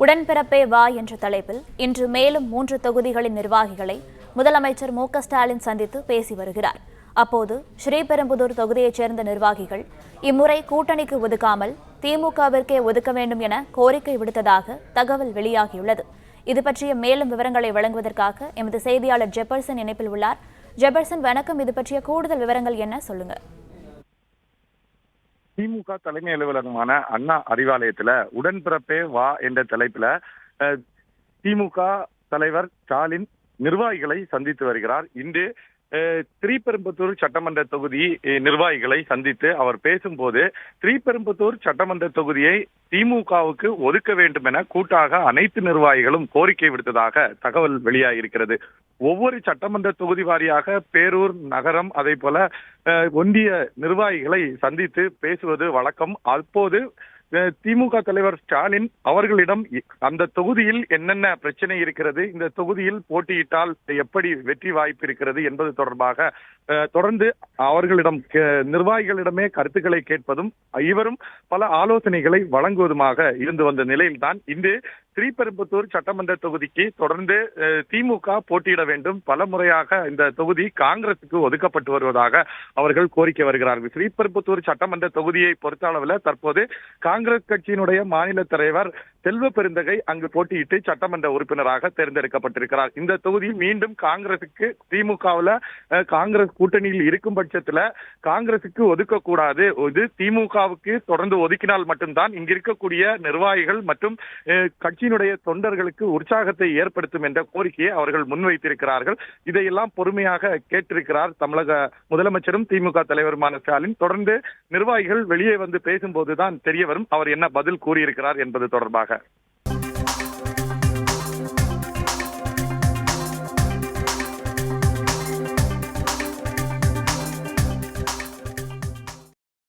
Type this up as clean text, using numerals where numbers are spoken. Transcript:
உடன்பிறப்பே வா என்ற தலைப்பில் இன்று மேலும் 3 தொகுதிகளின் நிர்வாகிகளை முதலமைச்சர் மு.க.ஸ்டாலின் சந்தித்து பேசி வருகிறார். அப்போது ஸ்ரீபெரும்புதூர் தொகுதியைச் சேர்ந்த நிர்வாகிகள் இம்முறை கூட்டணிக்கு ஒதுக்காமல் திமுகவிற்கே ஒதுக்க வேண்டும் என கோரிக்கை விடுத்ததாக தகவல் வெளியாகியுள்ளது. இது பற்றிய மேலும் விவரங்களை வழங்குவதற்காக எமது செய்தியாளர் ஜெபர்சன் இணைப்பில் உள்ளார். ஜெபர்சன், வணக்கம். இது பற்றிய கூடுதல் விவரங்கள் என்ன, சொல்லுங்க. திமுக தலைமை அலுவலகமான அண்ணா அறிவாலயத்துல உடன்பிறப்பே வா என்ற தலைப்புல திமுக தலைவர் ஸ்டாலின் நிர்வாகிகளை சந்தித்து வருகிறார். இன்று ஸ்ரீபெரும்புதூர் சட்டமன்ற தொகுதி நிர்வாகிகளை சந்தித்து அவர் பேசும்போது, ஸ்ரீபெரும்புதூர் சட்டமன்ற தொகுதியை திமுகவுக்கு ஒதுக்க வேண்டும் என கூட்டாக அனைத்து நிர்வாகிகளும் கோரிக்கை விடுத்ததாக தகவல் வெளியாகியிருக்கிறது. ஒவ்வொரு சட்டமன்ற தொகுதி வாரியாக பேரூர், நகரம், அதே போல ஒன்றிய நிர்வாகிகளை சந்தித்து பேசுவது வழக்கம். அப்போது திமுக தலைவர் ஸ்டாலின் அவர்களிடம் அந்த தொகுதியில் என்னென்ன பிரச்சனை இருக்கிறது, இந்த தொகுதியில் போட்டியிட்டால் எப்படி வெற்றி வாய்ப்பு இருக்கிறது என்பது தொடர்பாக தொடர்ந்து அவர்களிடம் நிர்வாகிகளிடமே கருத்துக்களை கேட்பதும் இவரும் பல ஆலோசனைகளை வழங்குவதுமாக இருந்து வந்த நிலையில்தான் இன்று ஸ்ரீபெரும்புதூர் சட்டமன்ற தொகுதிக்கு தொடர்ந்து திமுக போட்டியிட வேண்டும், பல முறையாக இந்த தொகுதி காங்கிரசுக்கு ஒதுக்கப்பட்டு வருவதாக அவர்கள் கோரிக்கை வருகிறார்கள். ஸ்ரீபெரும்புதூர் சட்டமன்ற தொகுதியை பொறுத்த அளவில் தற்போது காங்கிரஸ் கட்சியினுடைய மாநில தலைவர் செல்வ பெருந்தகை அங்கு போட்டியிட்டு சட்டமன்ற உறுப்பினராக தேர்ந்தெடுக்கப்பட்டிருக்கிறார். இந்த தொகுதி மீண்டும் காங்கிரசுக்கு, திமுகவில் காங்கிரஸ் கூட்டணியில் இருக்கும் பட்சத்துல காங்கிரசுக்கு ஒதுக்கக்கூடாது, இது திமுகவுக்கு தொடர்ந்து ஒதுக்கினால் மட்டும்தான் இங்க இருக்கக்கூடிய நிர்வாகிகள் மற்றும் கட்சியினுடைய தொண்டர்களுக்கு உற்சாகத்தை ஏற்படுத்தும் என்ற கோரிக்கையை அவர்கள் முன்வைத்திருக்கிறார்கள். இதையெல்லாம் பொறுமையாக கேட்டிருக்கிறார் தமிழக முதலமைச்சரும் திமுக தலைவருமான ஸ்டாலின். தொடர்ந்து நிர்வாகிகள் வெளியே வந்து பேசும்போதுதான் தெரிய வரும் அவர் என்ன பதில் கூறியிருக்கிறார் என்பது தொடர்பாக.